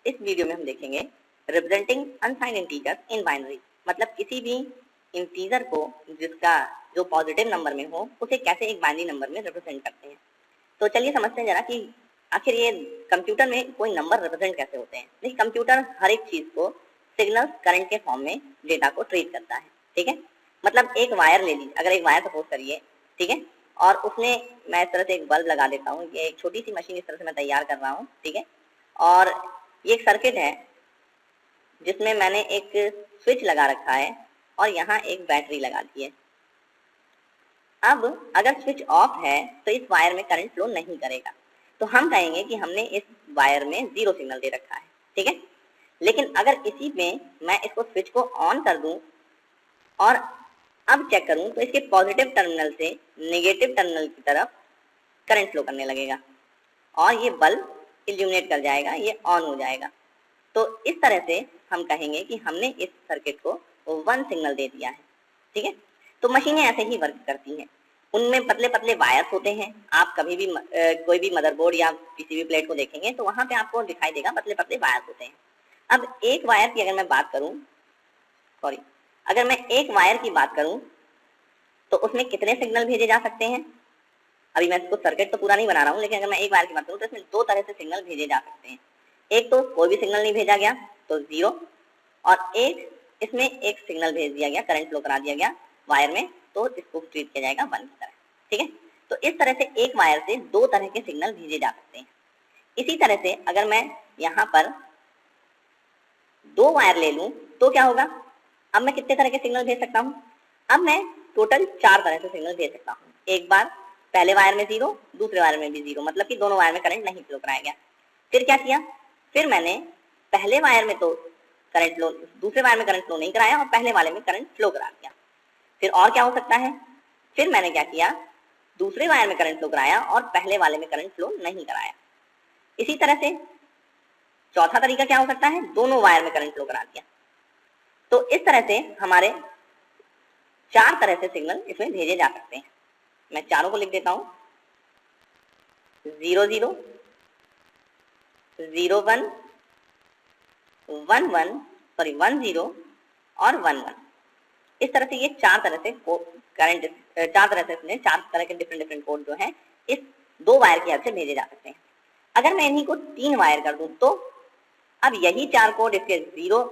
इस वीडियो में हम देखेंगे representing unsigned integers in binary, मतलब किसी भी इंटीजर को जिसका जो पॉजिटिव नंबर में हो उसे कैसे एक बाइनरी नंबर में रिप्रेजेंट करते हैं। तो चलिए समझते हैं जरा कि आखिर ये कंप्यूटर में कोई नंबर रिप्रेजेंट कैसे होते हैं। देखिए कंप्यूटर हर एक चीज को सिग्नल करंट के फॉर्म में डेटा को ट्रीट करता है, ठीक है। मतलब एक वायर ले लीजिए, अगर एक वायर सपोज करिए, ठीक है, और उसमें मैं इस तरह से एक बल्ब लगा देता हूँ, ये एक छोटी सी मशीन इस तरह से मैं तैयार कर रहा हूँ, ठीक है, और ये एक सर्किट है जिसमें मैंने एक स्विच लगा रखा है और यहाँ एक बैटरी लगा दी है। अब अगर स्विच ऑफ है तो इस वायर में करंट फ्लो नहीं करेगा, तो हम कहेंगे कि हमने इस वायर में जीरो सिग्नल दे रखा है, ठीक है। लेकिन अगर इसी में मैं इसको स्विच को ऑन कर दूं और अब चेक करूं तो इसके पॉजिटिव टर्मिनल से नेगेटिव टर्मिनल की तरफ करंट फ्लो करने लगेगा और ये बल्ब इल्यूमिनेट कर जाएगा, ये ऑन हो जाएगा। तो इस तरह से हम कहेंगे कि हमने इस सर्किट को वन सिग्नल दे दिया है, ठीक है। तो मशीनें ऐसे ही वर्क करती हैं, उनमें पतले पतले वायर्स होते हैं। आप कभी भी कोई भी मदरबोर्ड या पीसीबी प्लेट को देखेंगे तो वहां पे आपको दिखाई देगा पतले पतले वायर्स होते हैं। अब एक वायर की अगर मैं बात करूं, अगर मैं एक वायर की बात करूं तो उसमें कितने सिग्नल भेजे जा सकते हैं। अभी मैं इसको सर्किट तो पूरा नहीं बना रहा हूँ, लेकिन अगर मैं एक वायर की बात करूँ तो इसमें दो तरह से सिग्नल भेजे जा सकते हैं। एक तो कोई भी सिग्नल नहीं भेजा गया तो जीरो, और एक इसमें एक सिग्नल भेज दिया गया, करंट फ्लो करा दिया गया वायर में, तो इसको ट्रीट किया जाएगा वन की तरह, ठीक है। तो इस तरह से एक वायर से दो तरह के सिग्नल भेजे जा सकते हैं। इसी तरह से अगर मैं यहाँ पर दो वायर ले लूं तो क्या होगा, अब मैं कितने तरह के सिग्नल भेज सकता हूँ। अब मैं टोटल चार तरह से सिग्नल भेज सकता हूँ। एक बार पहले वायर में जीरो, दूसरे वायर में भी जीरो, मतलब कि दोनों वायर में करंट नहीं फ्लो कराया गया। फिर क्या किया, फिर मैंने पहले वायर में तो करंट फ्लो, दूसरे वायर में करंट फ्लो नहीं कराया और पहले वाले में करंट फ्लो करा दिया। फिर और क्या हो सकता है, फिर मैंने क्या किया, दूसरे वायर में करंट फ्लो कराया और पहले वाले में करंट फ्लो नहीं कराया। इसी तरह से चौथा तरीका क्या हो सकता है, दोनों वायर में करंट फ्लो करा दिया। तो इस तरह से हमारे चार तरह से सिग्नल इसमें भेजे जा सकते हैं। मैं चारों को लिख देता हूं, 00, 01, 10 और 11। इस तरह से ये चार तरह से करंट, चार तरह के डिफरेंट कोड जो है इस दो वायर की हेल्प से भेजे जा सकते हैं। अगर मैं इन्हीं को तीन वायर कर दूं तो अब यही चार कोड इसके जीरो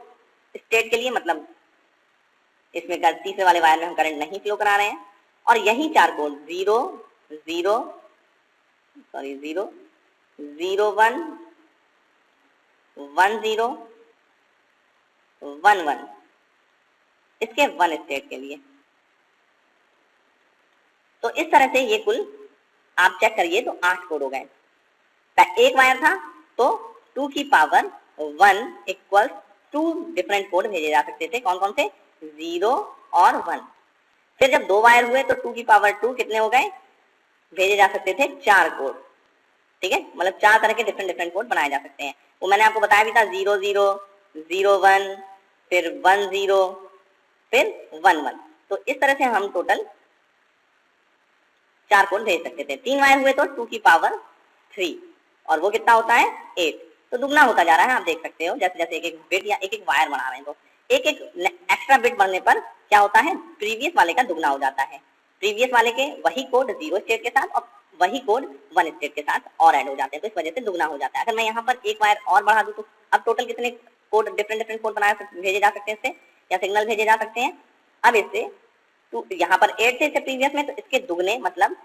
स्टेट के लिए, मतलब इसमें तीसरे वाले वायर में हम करंट नहीं फ्लो करा रहे हैं, और यही चार कोड 0, 0, 0, 1, 10, 11 इसके वन स्टेट के लिए। तो इस तरह से ये कुल आप चेक करिए तो 8 कोड हो गए। एक वायर था तो 2 की पावर 1 इक्वल 2 डिफरेंट कोड भेजे जा सकते थे। कौन कौन से, 0 और 1। फिर जब दो वायर हुए तो 2 की पावर 2 कितने हो गए, भेजे जा सकते थे 4 कोड, ठीक है। मतलब चार तरह के डिफरेंट कोड बनाए जा सकते हैं। वो मैंने आपको बताया भी था, 0, 0, 0, 1, फिर 1, 0, फिर 1, 1। तो इस तरह से हम टोटल चार कोड भेज सकते थे। तीन वायर हुए तो 2 की पावर 3, और वो कितना होता है, 8। तो दुगना होता जा रहा है, आप देख सकते हो। जैसे जैसे एक एक बिट या एक एक वायर बना रहे हैं तो एक एक एक्स्ट्रा बिट बढ़ने पर क्या होता है, प्रीवियस वाले का दुगना हो जाता है। प्रीवियस वाले के वही कोड जीरो स्टेट के साथ और वही कोड वन स्टेट के साथ और ऐड हो जाते हैं, तो इस वजह से दुगना हो जाता है। अगर मैं यहाँ पर एक वायर और बढ़ा दूं तो अब टोटल कितने कोड, डिफरेंट कोड भेजे जा सकते हैं इससे, या सिग्नल भेजे जा सकते हैं। अब इससे यहाँ पर 8 थे प्रीवियस में, तो इसके दुगने मतलब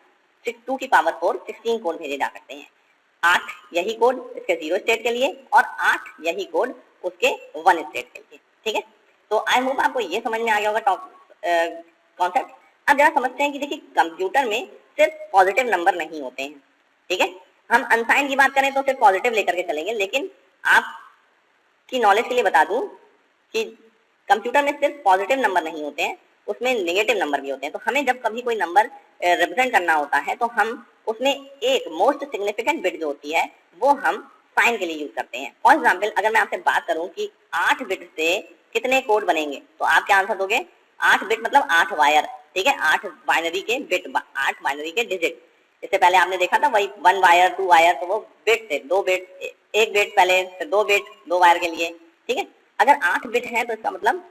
2 की पावर 4 16 कोड भेजे जा सकते हैं। 8 यही कोड इसके जीरो स्टेट के लिए और 8 यही कोड उसके वन स्टेट के लिए, ठीक है। तो आई होप आपको ये समझ में आ गया होगा कॉन्सेप्ट। अब जरा समझते हैं कि देखिए कंप्यूटर में सिर्फ पॉजिटिव नंबर नहीं होते हैं, ठीक है। हम अनसाइंड की बात करें तो सिर्फ पॉजिटिव लेकर के चलेंगे, लेकिन आपकी नॉलेज के लिए बता दूं कि कंप्यूटर में सिर्फ पॉजिटिव नंबर नहीं होते हैं, उसमें नेगेटिव नंबर भी होते हैं। तो हमें जब कभी कोई नंबर रिप्रेजेंट करना होता है तो हम उसमें एक मोस्ट सिग्निफिकेंट बिट जो होती है वो हम साइन के लिए यूज करते हैं। फॉर एग्जाम्पल अगर मैं आपसे बात करूं कि 8 बिट से कितने कोड बनेंगे, तो आप क्या आंसर दोगे, 8 बिट मतलब 8 वायर, ठीक है, 8 बाइनरी के बिट, 8 बाइनरी के डिजिट। इससे पहले आपने देखा था वही 1 वायर 2 वायर, तो वो बिट थे, 2 बिट, 1 बिट पहले, फिर 2 बिट 2 वायर के लिए, ठीक है। अगर 8 बिट है तो इसका मतलब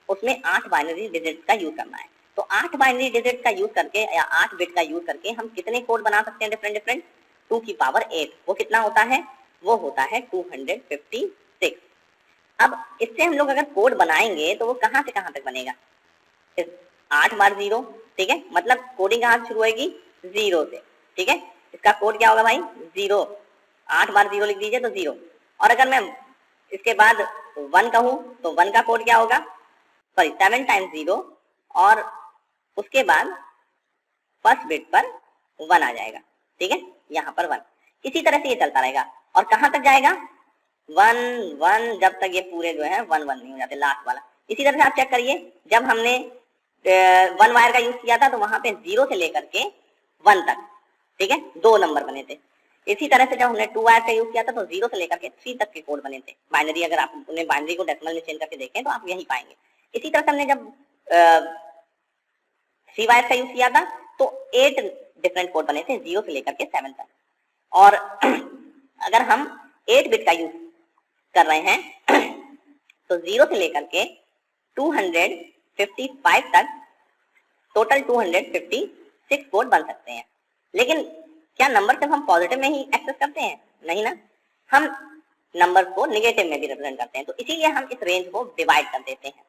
उसमें 8 बाइनरी डिजिट का यूज करना है। तो 8 बाइनरी डिजिट का यूज करके या 8 बिट का यूज करके हम कितने कोड बना सकते हैं डिफरेंट डिफरेंट? 2 की पावर 8। वो कितना होता है? वो होता है 256। अब इससे हम लोग अगर कोड बनाएंगे तो वो कहां से कहां तक बनेगा? 8 बार 0, ठीक है, मतलब कोडिंग कहां से शुरू होगी? 0 से, ठीक है। इसका कोड क्या होगा भाई? 0। 8 बार 0 लिख दीजिए तो 0। और अगर मैं इसके बाद 1 कहूं तो 1 का कोड क्या होगा? सॉरी, 7 टाइम्स 0 और उसके बाद फर्स्ट बिट पर 1 आ जाएगा, ठीक है, यहाँ पर 1। इसी तरह से ये चलता रहेगा और कहां तक जाएगा? 1 1, जब तक ये पूरे जो है 1 1 नहीं हो जाते, लास्ट वाला। इसी तरह से आप चेक करिए, जब हमने 1 वायर का यूज किया था तो वहां पे 0 से लेकर के 1 तक, ठीक है, 2 नंबर बने थे। इसी तरह से जब हमने 2 वायर का यूज किया था तो 0 से लेकर के 3 तक के कोड बने थे बाइनरी। अगर आप उन्हें बाइनरी को डेसिमल में चेंज करके देखें तो आप यही पाएंगे। इसी तरह से हमने जब 3 वायर का यूज किया था तो 8 डिफरेंट कोड बने थे 0 से लेकर के 7 तक। और अगर हम 8 बिट का यूज कर रहे हैं तो 0 से लेकर के 255 तक टोटल 256 कोड बन सकते हैं। लेकिन क्या नंबर सिर्फ हम पॉजिटिव में ही एक्सेस करते हैं? नहीं ना, हम नंबर को नेगेटिव में भी रिप्रेजेंट करते हैं। तो इसीलिए हम इस रेंज को डिवाइड कर देते हैं।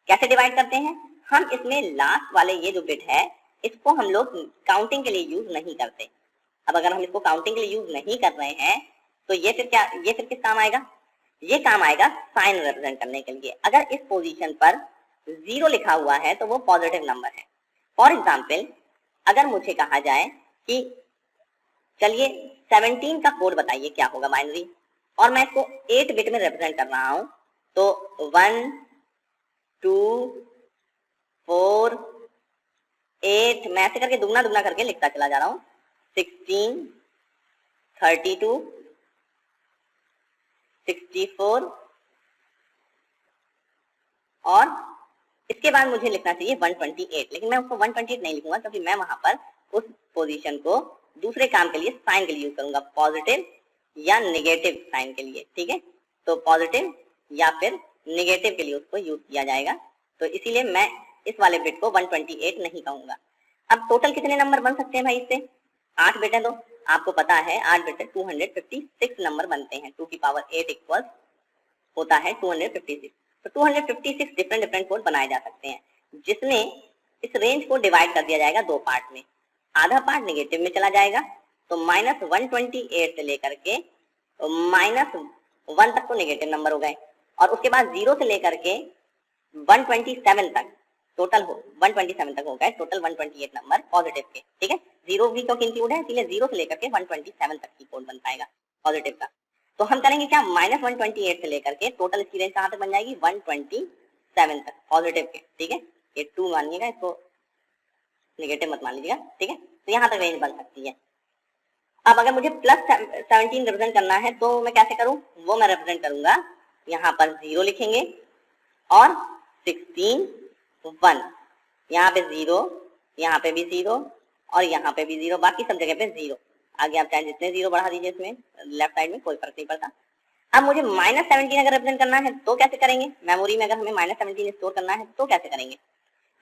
कैसे डिवाइड करते हैं? हम इसमें लास्ट वाले ये जो बिट है इसको हम लोग काउंटिंग के लिए यूज नहीं करते। अब अगर हम इसको काउंटिंग के लिए यूज नहीं कर रहे हैं तो ये फिर किस काम आएगा? ये काम आएगा साइन रिप्रेजेंट करने के लिए। अगर इस पोजीशन पर 0 लिखा हुआ है तो वो पॉजिटिव नंबर है। फॉर एग्जाम्पल, अगर मुझे कहा जाए कि चलिए 17 का कोड बताइए क्या होगा बाइनरी, और मैं इसको 8 बिट में रिप्रेजेंट कर रहा हूं, तो 1 2 4 8, मैं ऐसे करके दुगना दुगना करके लिखता चला जा रहा हूं। 16 32 64 और इसके बाद मुझे लिखना चाहिए 128। लेकिन मैं उसको 128 नहीं लिखूंगा क्योंकि मैं वहां पर उस पोजीशन को दूसरे काम के लिए, साइन के लिए यूज करूंगा, पॉजिटिव या नेगेटिव साइन के लिए, ठीक है। तो पॉजिटिव या फिर नेगेटिव के लिए उसको यूज किया जाएगा। तो इसीलिए मैं इस वाले बिट को 128 नहीं कहूंगा। अब टोटल कितने नंबर बन सकते हैं भाई इससे? 8 बिट है तो आपको पता है 8 बिट है 256 नंबर बनते हैं। 2 की पावर 8 इक्वल होता है 256। तो 256 डिफरेंट डिफरेंट कोड बनाए जा सकते हैं, जिसमें इस रेंज को डिवाइड कर दिया जाएगा 2 पार्ट में। आधा पार्ट नेगेटिव में चला जाएगा, तो -128 से लेकर के -1 तक तो नेगेटिव नंबर हो गए, और उसके बाद 0 से लेकर के 127 तक टोटल 127 तक हो गए, टोटल 128 नंबर पॉजिटिव के, ठीक है। 0 भी क्योंकि इंक्लूड है, इसलिए 0 से लेकर के 127 तक की कोड बन पाएगा पॉजिटिव का। तो हम करेंगे क्या? -128 से लेकर के टोटल इसकी रेंज कहां तक बन जाएगी? 127 तक पॉजिटिव के, ठीक है। ये 2 मानिएगा, इसको नेगेटिव मत मान लीजिएगा, ठीक है। तो यहाँ तक रेंज बन सकती है। अब अगर मुझे +17 रिप्रेजेंट करना है तो मैं कैसे करूं? वो मैं रिप्रेजेंट करूंगा, यहाँ पर 0 लिखेंगे और 16 1, यहाँ पे 0, यहाँ पे भी 0 और यहाँ पे भी 0, बाकी सब जगह पे 0। आगे आप चाहे जितने 0 बढ़ा दीजिए इसमें लेफ्ट साइड में, कोई फर्क नहीं पड़ता। अब मुझे -17 अगर रिप्रेजेंट करना है तो कैसे करेंगे? मेमोरी में अगर हमें -17 स्टोर करना है तो कैसे करेंगे?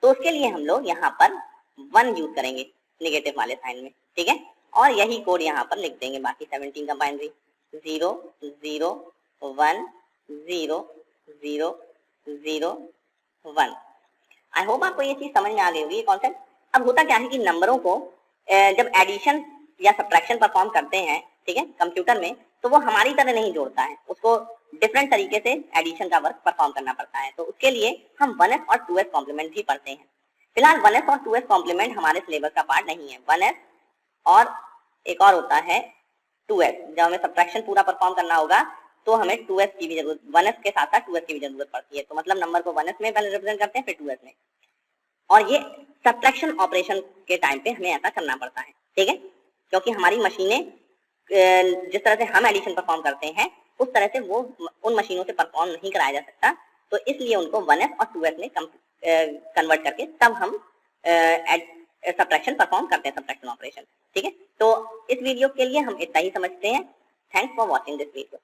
तो उसके लिए हम लोग यहाँ पर 1 यूज करेंगे नेगेटिव वाले साइन में, ठीक है। और यही कोड यहाँ पर लिख देंगे बाकी 17 का बाइनरी 0 0 1 0 0 0 1। आई होप आपको ये चीज समझ में आ गई होगी, ये कॉन्सेप्ट। अब होता क्या है कि नंबरों को जब एडिशन या सब्ट्रैक्शन परफॉर्म करते हैं, ठीक है, कंप्यूटर में, तो वो हमारी तरह नहीं जोड़ता है, उसको डिफरेंट तरीके से एडिशन का वर्क परफॉर्म करना पड़ता है। तो उसके लिए हम 1s और 2s कॉम्प्लीमेंट भी पढ़ते हैं। फिलहाल 1s और 2s कॉम्प्लीमेंट हमारे सिलेबस का पार्ट नहीं है। 1s और एक और होता है 2s। जब हमें सब्ट्रैक्शन पूरा परफॉर्म करना होगा तो हमें 2s की भी जरूरत, 1s के साथ साथ 2s की भी जरूरत पड़ती है। तो मतलब नंबर को 1s में पहले रिप्रेजेंट करते हैं, फिर 2s में, और ये सब्ट्रैक्शन ऑपरेशन के टाइम पे हमें ऐसा करना पड़ता है, ठीक है, क्योंकि हमारी मशीनें जिस तरह से हम एडिशन परफॉर्म करते हैं उस तरह से वो उन मशीनों से परफॉर्म नहीं कराया जा सकता। तो इसलिए उनको 1s और 2s में कन्वर्ट करके तब हम सब्ट्रैक्शन परफॉर्म करते हैं, सब्ट्रैक्शन ऑपरेशन, ठीक है, तो इस वीडियो के लिए हम इतना ही समझते हैं। Thanks for watching this video.